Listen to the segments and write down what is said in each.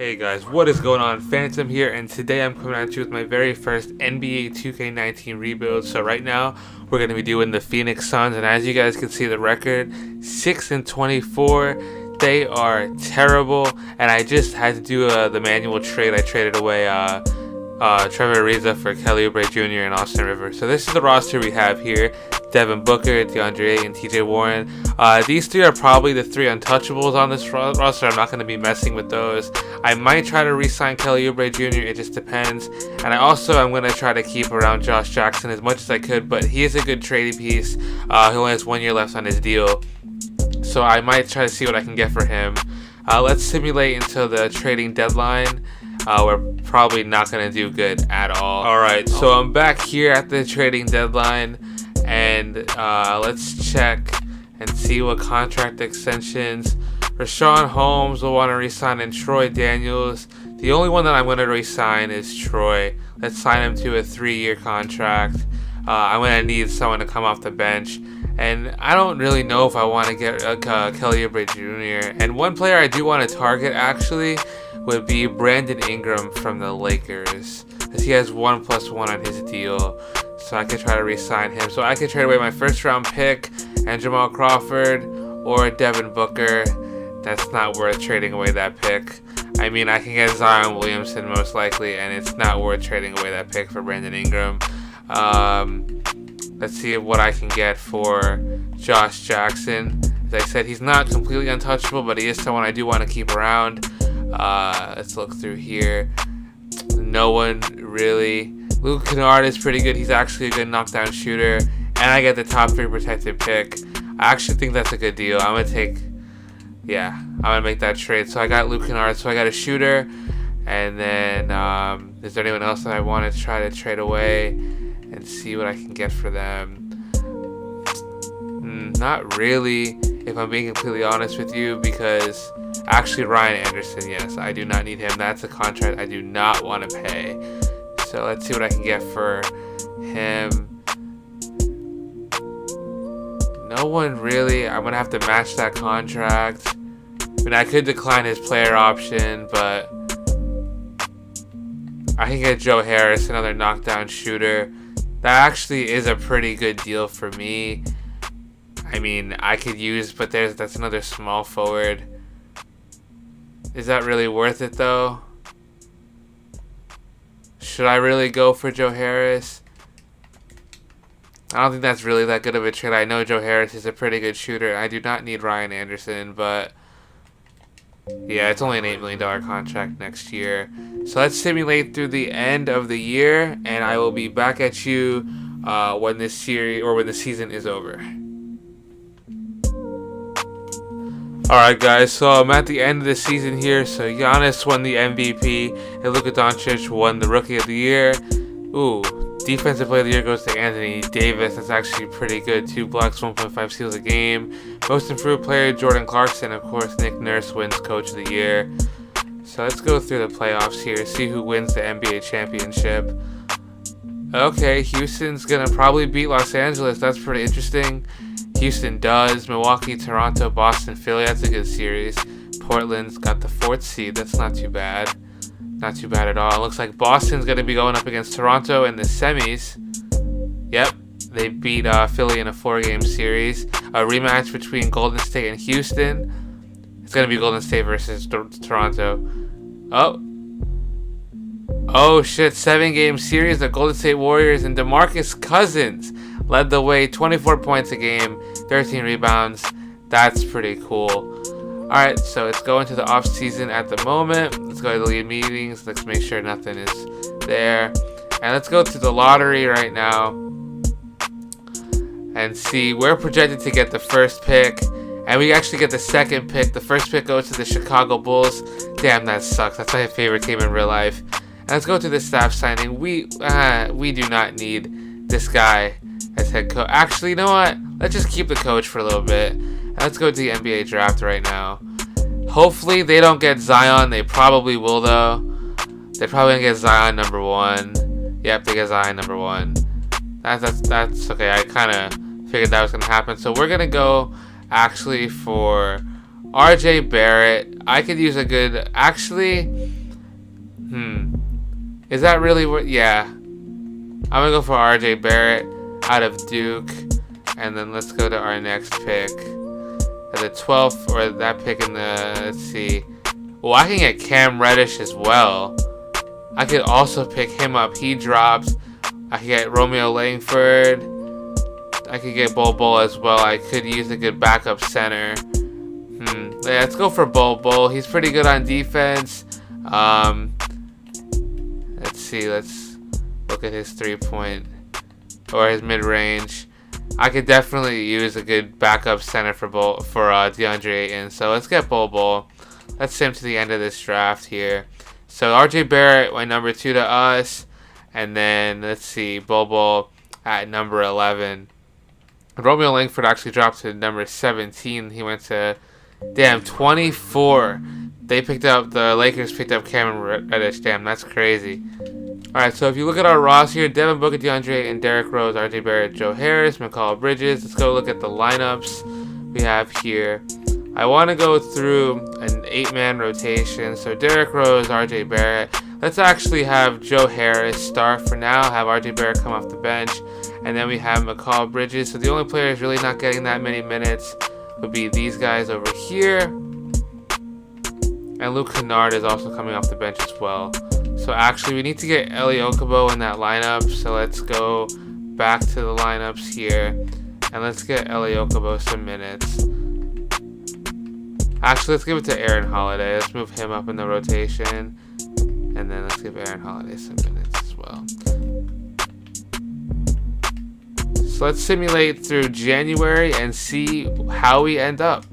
Hey guys, what is going on? Phantom here, and today I'm coming at you with my very first NBA 2K19 rebuild. So right now, we're going to be doing the Phoenix Suns, and as you guys can see the record, 6-24. They are terrible, and I just had to do the manual trade. I traded away Trevor Ariza for Kelly Oubre Jr. and Austin Rivers. So this is the roster we have here. Devin Booker, DeAndre, and TJ Warren. These three are probably the three untouchables on this roster. I'm not going to be messing with those. I might try to re-sign Kelly Oubre Jr. It just depends. And I'm going to try to keep around Josh Jackson as much as I could, but he is a good trading piece. He only has 1 year left on his deal. So I might try to see what I can get for him. Let's simulate until the trading deadline. We're probably not going to do good at all. Alright, so I'm back here at the trading deadline. And let's check and see what contract extensions. Rashawn Holmes will want to re-sign, and Troy Daniels. The only one that I'm going to re-sign is Troy. Let's sign him to a 3-year contract. I'm going to need someone to come off the bench. And I don't really know if I want to get Kelly Oubre Jr. And one player I do want to target actually would be Brandon Ingram from the Lakers, because he has 1+1 on his deal. So I could try to re-sign him. So I could trade away my first round pick and Jamal Crawford or Devin Booker. That's not worth trading away that pick. I mean, I can get Zion Williamson most likely, and it's not worth trading away that pick for Brandon Ingram. Let's see what I can get for Josh Jackson. As I said, he's not completely untouchable, but he is someone I do want to keep around. Let's look through here. No one really. Luke Kennard is pretty good. He's actually a good knockdown shooter. And I get the top 3 protected pick. I actually think that's a good deal. I'm going to make that trade. So I got Luke Kennard. So I got a shooter. And then, is there anyone else that I want to try to trade away and see what I can get for them? Not really, if I'm being completely honest with you, because actually Ryan Anderson, yes, I do not need him. That's a contract I do not want to pay. So let's see what I can get for him. No one really. I'm going to have to match that contract. I mean, I could decline his player option, but I can get Joe Harris, another knockdown shooter. That actually is a pretty good deal for me. I mean, I could use, but that's another small forward. Is that really worth it, though? Should I really go for Joe Harris? I don't think that's really that good of a trade. I know Joe Harris is a pretty good shooter. I do not need Ryan Anderson, but yeah, it's only an $8 million contract next year. So let's simulate through the end of the year, and I will be back at you when this series or when the season is over. Alright guys, so I'm at the end of the season here. So Giannis won the MVP and Luka Doncic won the Rookie of the Year. Ooh, Defensive Player of the Year goes to Anthony Davis. That's actually pretty good. 2 blocks, 1.5 steals a game. Most Improved Player, Jordan Clarkson. Of course, Nick Nurse wins Coach of the Year. So let's go through the playoffs here, see who wins the NBA championship. Okay, Houston's going to probably beat Los Angeles. That's pretty interesting. Houston does. Milwaukee, Toronto, Boston, Philly. That's a good series. Portland's got the 4th seed. That's not too bad. Not too bad at all. It looks like Boston's going to be going up against Toronto in the semis. Yep. They beat Philly in a 4-game series. A rematch between Golden State and Houston. It's going to be Golden State versus Toronto. Oh shit. 7-game series. The Golden State Warriors and DeMarcus Cousins led the way. 24 points a game. 13 rebounds. That's pretty cool. Alright, so let's go into the off season at the moment. Let's go to the league meetings. Let's make sure nothing is there. And let's go to the lottery right now and see. We're projected to get the first pick, and we actually get the second pick. The first pick goes to the Chicago Bulls. Damn, that sucks. That's my favorite team in real life. And let's go to the staff signing. We do not need this guy as head coach. Actually, you know what? Let's just keep the coach for a little bit. Let's go to the NBA draft right now. Hopefully they don't get Zion. They probably will, though. They're probably going to get Zion number 1. Yep, they get Zion number 1. That's okay. I kind of figured that was going to happen. So we're going to go actually for RJ Barrett. I could use a good... Actually... Is that really what... Yeah. I'm going to go for RJ Barrett out of Duke. And then let's go to our next pick. At the 12th, or that pick in the... Let's see. Well, I can get Cam Reddish as well. I could also pick him up. He drops. I could get Romeo Langford. I could get Bol Bol as well. I could use a good backup center. Yeah, let's go for Bol Bol. He's pretty good on defense. Let's see. Let's look at his 3-point or his mid-range. I could definitely use a good backup center for DeAndre Ayton. So let's get Bol Bol. Let's send him to the end of this draft here. So RJ Barrett went number 2 to us. And then, let's see, Bol Bol at number 11. Romeo Langford actually dropped to number 17. He went to, 24. The Lakers picked up Cameron Reddish. Damn, that's crazy. Alright, so if you look at our roster here, Devin Booker, DeAndre, and Derrick Rose, RJ Barrett, Joe Harris, Mikal Bridges. Let's go look at the lineups we have here. I want to go through an 8-man rotation. So Derrick Rose, RJ Barrett. Let's actually have Joe Harris start for now. Have RJ Barrett come off the bench. And then we have Mikal Bridges. So the only players really not getting that many minutes would be these guys over here. And Luke Kennard is also coming off the bench as well. So actually we need to get Eli Okobo in that lineup. So let's go back to the lineups here. And let's get Eli Okobo some minutes. Actually, let's give it to Aaron Holiday. Let's move him up in the rotation. And then let's give Aaron Holiday some minutes as well. So let's simulate through January and see how we end up.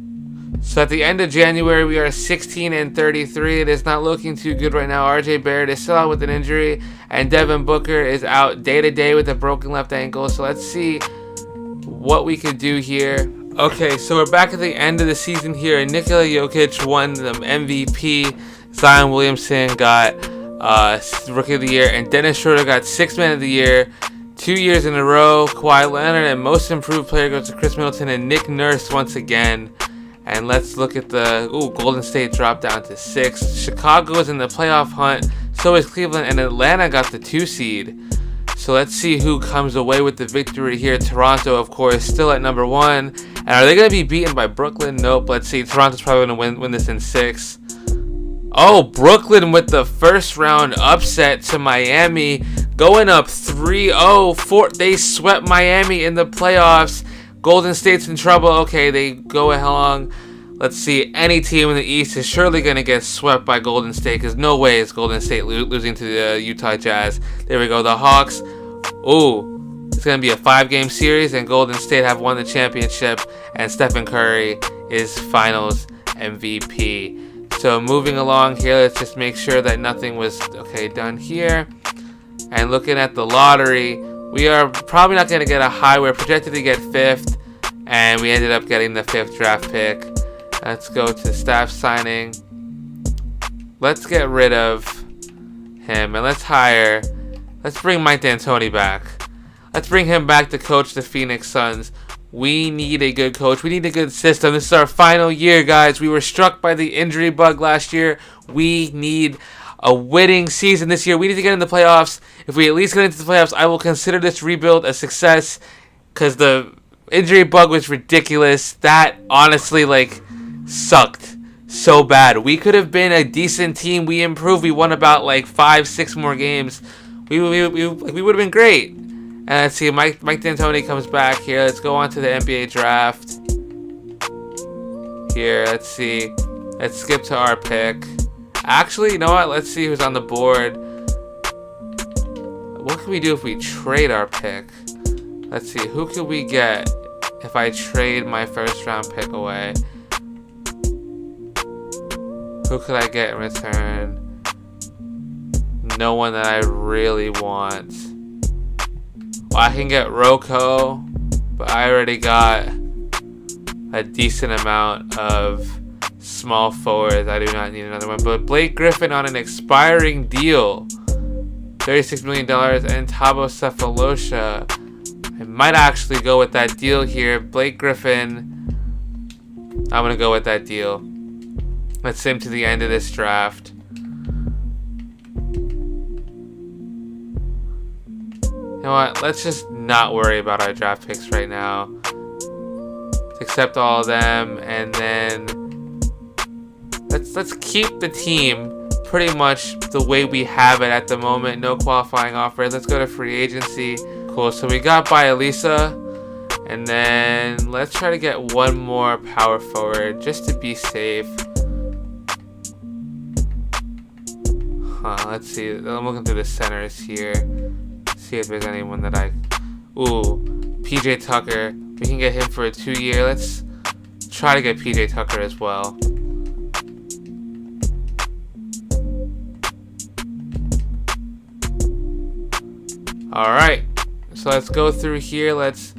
So at the end of January, we are 16-33. It is not looking too good right now. RJ Barrett is still out with an injury. And Devin Booker is out day-to-day with a broken left ankle. So let's see what we can do here. Okay, so we're back at the end of the season here, and Nikola Jokic won the MVP. Zion Williamson got Rookie of the Year, and Dennis Schroeder got 6th Man of the Year 2 years in a row. Kawhi Leonard and Most Improved Player goes to Chris Middleton and Nick Nurse once again. And let's look at the Golden State dropped down to 6th. Chicago is in the playoff hunt. So is Cleveland, and Atlanta got the 2 seed. So let's see who comes away with the victory here. Toronto, of course, still at number 1. And are they going to be beaten by Brooklyn? Nope. Let's see. Toronto's probably going to win this in 6. Oh, Brooklyn with the first round upset to Miami. Going up 3-0. They swept Miami in the playoffs. Golden State's in trouble. Okay, they go along. Let's see. Any team in the East is surely going to get swept by Golden State, because no way is Golden State losing to the Utah Jazz. There we go. The Hawks. Ooh, it's going to be a 5-game series, and Golden State have won the championship, and Stephen Curry is Finals MVP. So moving along here, let's just make sure that nothing was done here. And looking at the lottery, we are probably not going to get a high. We're projected to get 5th, and we ended up getting the 5th draft pick. Let's go to staff signing. Let's get rid of him, and let's bring Mike D'Antoni back. Let's bring him back to coach the Phoenix Suns. We need a good coach. We need a good system. This is our final year, guys. We were struck by the injury bug last year. We need a winning season this year. We need to get in the playoffs. If we at least get into the playoffs, I will consider this rebuild a success, because the injury bug was ridiculous. That honestly, sucked so bad. We could have been a decent team. We improved. We won about 5-6 more games. We would have been great. And let's see, Mike D'Antoni comes back here. Let's go on to the NBA draft. Here, let's see. Let's skip to our pick. Actually, you know what? Let's see who's on the board. What can we do if we trade our pick? Let's see, who could we get if I trade my first round pick away? Who could I get in return? No one that I really want. Well, I can get Rocco, but I already got a decent amount of small forwards. I do not need another one. But Blake Griffin on an expiring deal, $36 million, and Thabo Sefolosha. I might actually go with that deal here. Blake Griffin, I'm going to go with that deal. Let's sim to the end of this draft. You know what? Let's just not worry about our draft picks right now. Let's accept all of them, and then let's keep the team pretty much the way we have it at the moment. No qualifying offers. Let's go to free agency. Cool. So we got Bielisa, and then let's try to get one more power forward just to be safe. Let's see. I'm looking through the centers here. See if there's anyone that PJ Tucker. We can get him for a 2-year. Let's try to get PJ Tucker as well. Alright, so let's go through here. Let's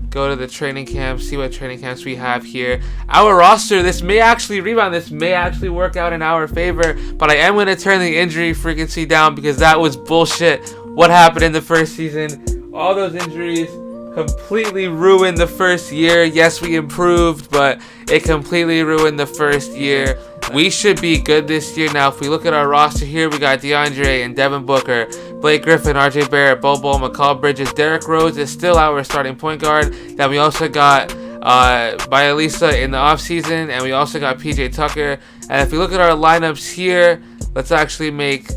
go to the training camp, see what training camps we have here. Our roster, this may actually rebound. This may actually work out in our favor, but I am going to turn the injury frequency down because that was bullshit. What happened in the first season? All those injuries completely ruined the first year. Yes, we improved, but it completely ruined the first year. We should be good this year. Now, if we look at our roster here, we got DeAndre and Devin Booker, Blake Griffin, RJ Barrett, Bobo, McCall Bridges. Derrick Rose is still our starting point guard. Then we also got Bielisa in the offseason, and we also got PJ Tucker. And if we look at our lineups here, let's actually make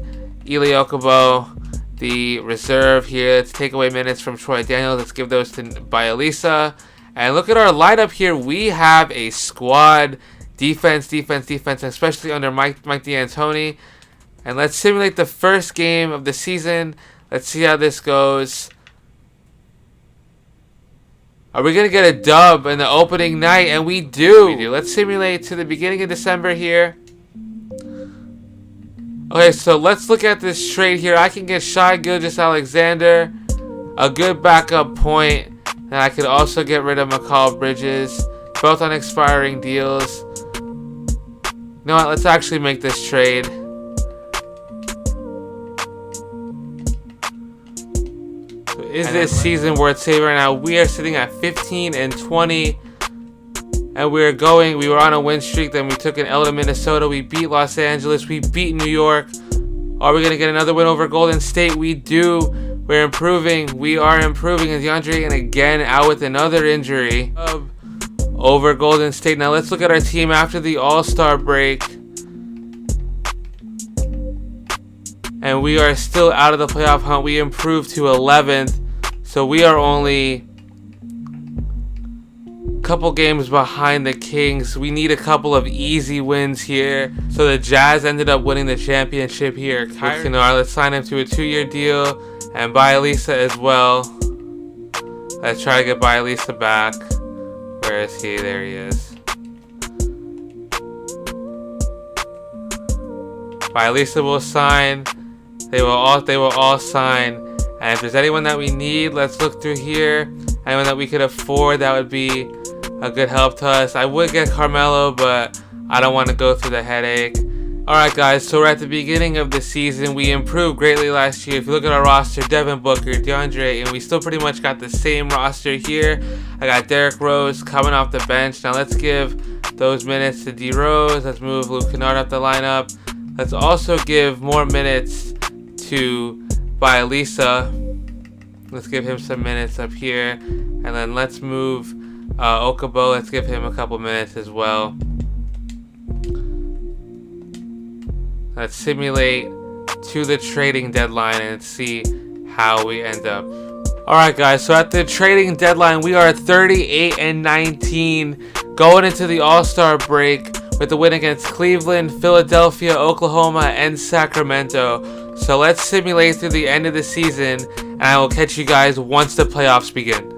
Eli Okubo the reserve here. Let's take away minutes from Troy Daniels. Let's give those to Bielisa. And look at our lineup here. We have a squad. Defense, especially under Mike D'Antoni. And let's simulate the first game of the season. Let's see how this goes. Are we going to get a dub in the opening night? And we do. Let's simulate to the beginning of December here. Okay, so let's look at this trade here. I can get Shai Gilgeous-Alexander, a good backup point. And I could also get rid of McCall Bridges, both on expiring deals. You know what? Let's actually make this trade. So is this season worth saving right now? We are sitting at 15-20, and we were on a win streak. Then we took an L to Minnesota. We beat Los Angeles. We beat New York. Are we gonna get another win over Golden State? We do. We're improving. We are improving. And DeAndre, and again out with another injury. Over Golden State. Now let's look at our team after the All-Star break. And we are still out of the playoff hunt. We improved to 11th. So we are only a couple games behind the Kings. We need a couple of easy wins here. So the Jazz ended up winning the championship here. Kyrie, let's sign him to a 2-year deal. And Bielisa as well. Let's try to get Bielisa back. Where is he? There he is. Bielisa will sign. They will all sign. And if there's anyone that we need, let's look through here. Anyone that we could afford, that would be a good help to us. I would get Carmelo, but I don't want to go through the headache. Alright guys, so we're at the beginning of the season. We improved greatly last year. If you look at our roster, Devin Booker, DeAndre, and we still pretty much got the same roster here. I got Derrick Rose coming off the bench. Now let's give those minutes to D Rose. Let's move Luke Kennard up the lineup. Let's also give more minutes to Bielisa. Let's give him some minutes up here. And then let's move Okubo. Let's give him a couple minutes as well. Let's simulate to the trading deadline and see how we end up. Alright guys, so at the trading deadline, we are 38-19 going into the All-Star break with the win against Cleveland, Philadelphia, Oklahoma, and Sacramento. So let's simulate through the end of the season, and I will catch you guys once the playoffs begin.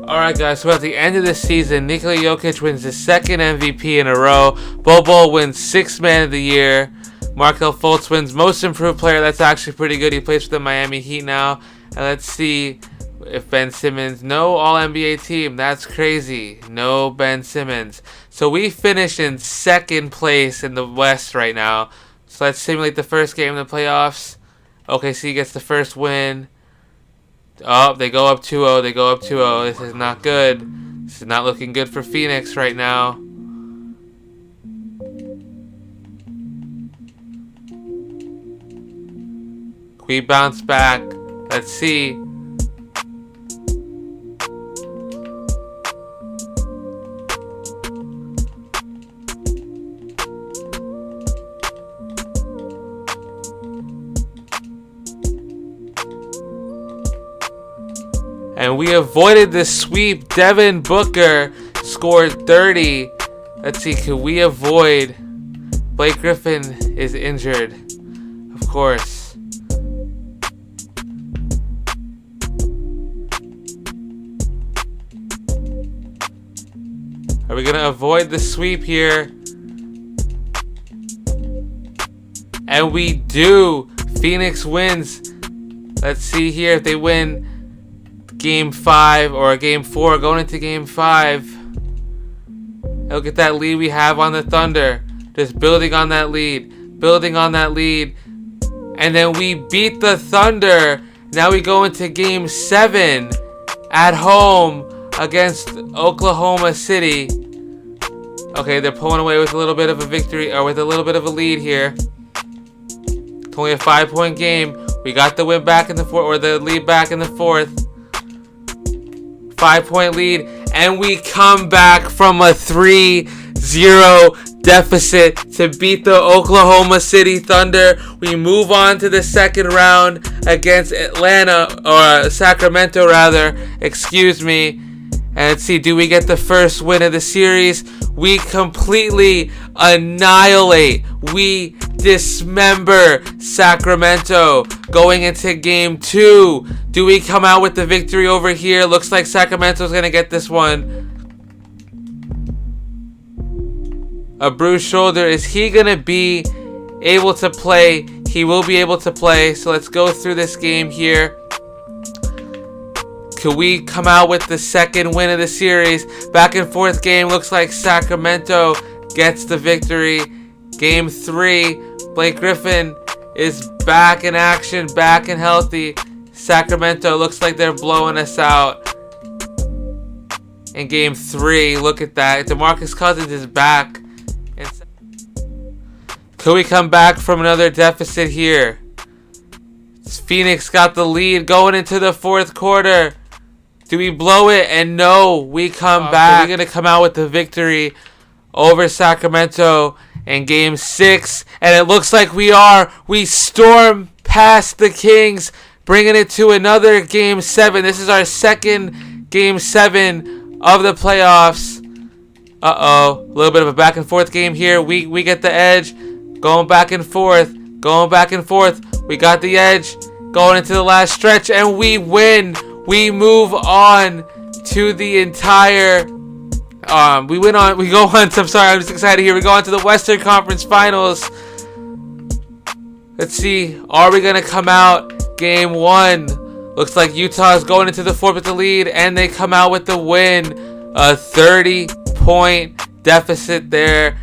Alright guys, so at the end of the season, Nikola Jokic wins his second MVP in a row. Bobo wins 6th Man of the Year. Markelle Fultz wins Most Improved Player. That's actually pretty good. He plays for the Miami Heat now. And let's see if Ben Simmons. No All-NBA team. That's crazy. No Ben Simmons. So we finished in 2nd place in the West right now. So let's simulate the first game of the playoffs. OKC gets the first win. Oh, they go up 2-0. They go up 2-0. This is not good. This is not looking good for Phoenix right now. We bounce back. Let's see. And we avoided the sweep. Devin Booker scored 30. Let's see, could we avoid? Blake Griffin is injured, of course. Are we gonna avoid the sweep here? And we do. Phoenix wins. Let's see here if they win Game 5 or Game 4 going into Game 5. Look at that lead we have on the Thunder. Just building on that lead. Building on that lead. And then we beat the Thunder. Now we go into Game 7 at home against Oklahoma City. Okay, they're pulling away with a little bit of a victory, or with a little bit of a lead here. It's only a 5-point game. We got the win back in the fourth, or the lead back in the fourth. 5-point lead, and we come back from a 3-0 deficit to beat the Oklahoma City Thunder. We move on to the second round against Atlanta, or Sacramento rather, excuse me. And let's see, do we get the first win of the series? We completely annihilate, we dismember Sacramento going into Game 2. Do we come out with the victory over here? Looks like Sacramento's going to get this one. A bruised shoulder. Is he going to be able to play? He will be able to play. So let's go through this game here. Could we come out with the second win of the series? Back and forth game. Looks like Sacramento gets the victory. Game 3. Blake Griffin is back in action, back and healthy. Sacramento looks like they're blowing us out. In Game 3, look at that. DeMarcus Cousins is back. Could we come back from another deficit here? Phoenix got the lead going into the fourth quarter. Do we blow it? And no, we come back. We're going to come out with the victory over Sacramento in Game 6. And it looks like we storm past the Kings, bringing it to another Game 7. This is our second Game 7 of the playoffs. Uh-oh. A little bit of a back and forth game here. We get the edge. Going back and forth. Going back and forth. We got the edge. Going into the last stretch. And we win. We move on to the entire... I'm just excited here. We go on to the Western Conference Finals. Let's see. Are we going to come out Game 1? Looks like Utah is going into the fourth with the lead, and they come out with the win. A 30-point deficit there.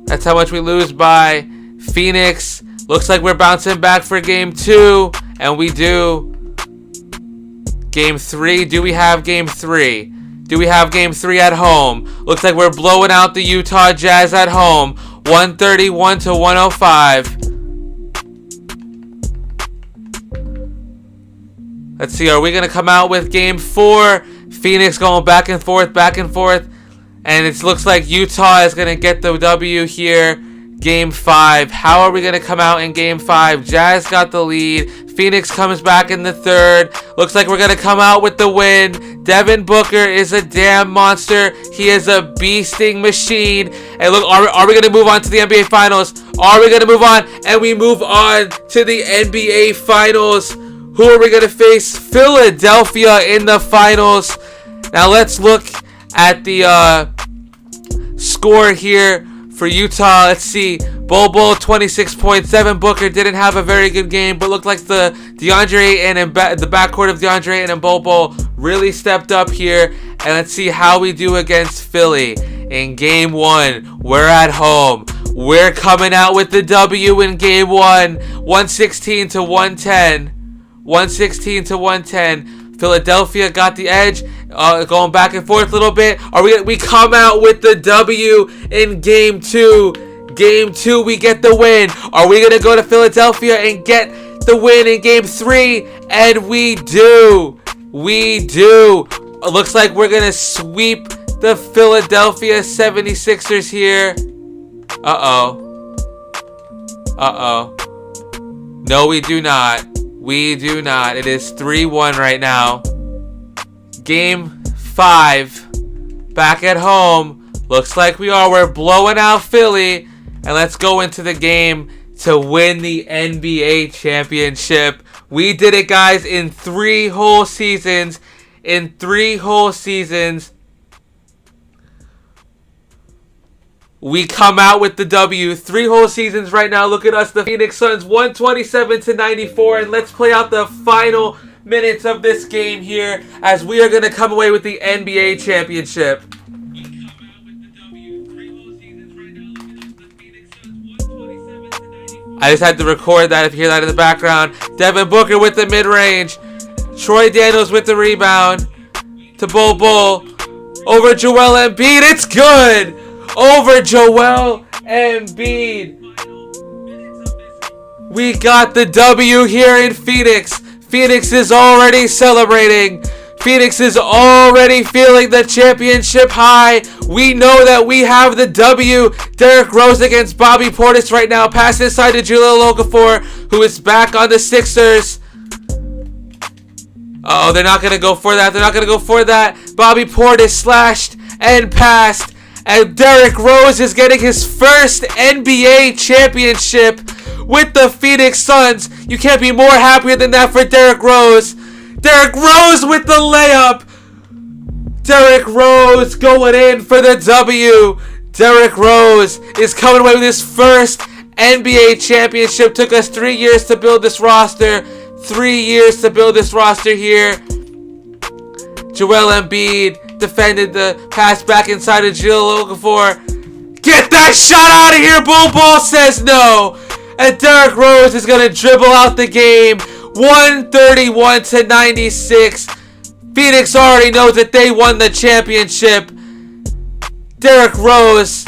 That's how much we lose by. Phoenix. Looks like we're bouncing back for Game 2, and we do. Game 3. Do we have Game 3? Do we have Game 3 at home? Looks like we're blowing out the Utah Jazz at home. 131 to 105. Let's see. Are we going to come out with Game 4? Phoenix going back and forth, back and forth. And it looks like Utah is going to get the W here. Game 5. How are we going to come out in Game 5? Jazz got the lead. Phoenix comes back in the third. Looks like we're going to come out with the win. Devin Booker is a damn monster. He is a beasting machine. And look, are we going to move on to the NBA Finals? Are we going to move on? And we move on to the NBA Finals. Who are we going to face? Philadelphia in the finals. Now let's look at the score here for Utah. Let's see. Bol 26.7. Booker didn't have a very good game, but looked like the DeAndre and the backcourt of DeAndre and Bol really stepped up here. And let's see how we do against Philly in Game 1. We're at home. We're coming out with the W in Game 1. 116 to 110. 116 to 110. Philadelphia got the edge. Going back and forth a little bit. We come out with the W in Game 2. Game 2, we get the win. Are we going to go to Philadelphia and get the win in game 3, and we do. We do. It looks like we're going to sweep the Philadelphia 76ers here. Uh-oh. Uh-oh. No, we do not. We do not. It is 3-1 right now. Game 5. Back at home. Looks like we are. We're blowing out Philly. And let's go into the game to win the NBA championship. We did it, guys, in 3 whole seasons. In 3 whole seasons. We come out with the W. 3 whole seasons right now. Look at us, the Phoenix Suns, 127-94. And let's play out the final minutes of this game here as we are going to come away with the NBA championship. I just had to record that if you hear that in the background. Devin Booker with the mid-range. Troy Daniels with the rebound. To Bull. Over Joel Embiid. It's good! Over Joel Embiid. We got the W here in Phoenix. Phoenix is already celebrating. Phoenix is already feeling the championship high. We know that we have the W. Derrick Rose against Bobby Portis right now. Pass inside to Jahlil Okafor, who is back on the Sixers. Oh, they're not going to go for that. They're not going to go for that. Bobby Portis slashed and passed. And Derrick Rose is getting his first NBA championship with the Phoenix Suns. You can't be more happier than that for Derrick Rose. Derrick Rose with the layup. Derrick Rose going in for the W. Derrick Rose is coming away with his first NBA championship. Took us 3 years to build this roster. 3 years to build this roster here. Joel Embiid defended the pass back inside of Jahlil Okafor. Get that shot out of here. Bull says no. And Derrick Rose is going to dribble out the game. 131-96. Phoenix already knows that they won the championship. Derrick Rose,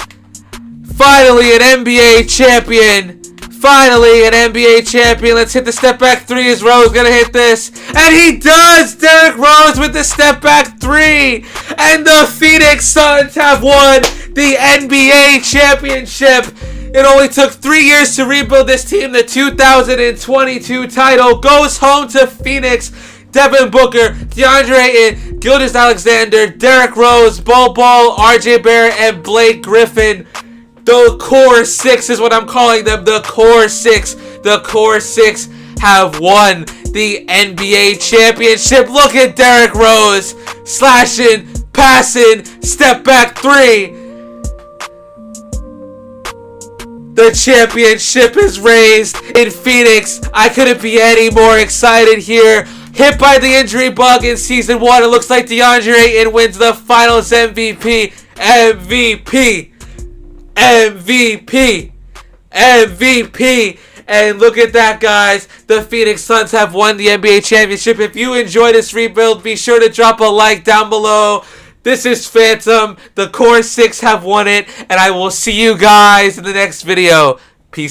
finally an NBA champion. Finally an NBA champion. Let's hit the step back 3. Is Rose going to hit this? And he does! Derrick Rose with the step back 3. And the Phoenix Suns have won the NBA championship. It only took 3 years to rebuild this team. The 2022 title goes home to Phoenix. Devin Booker, DeAndre Ayton, Gilgeous-Alexander, Derrick Rose, Bol, RJ Barrett, and Blake Griffin. The core 6 is what I'm calling them. The core 6. The core 6 have won the NBA championship. Look at Derrick Rose slashing, passing, step back 3. The championship is raised in Phoenix. I couldn't be any more excited here. Hit by the injury bug in Season 1. It looks like DeAndre Ayton wins the Finals MVP. MVP. And look at that, guys. The Phoenix Suns have won the NBA championship. If you enjoyed this rebuild, be sure to drop a like down below. This is Phantom. The core 6 have won it. And I will see you guys in the next video.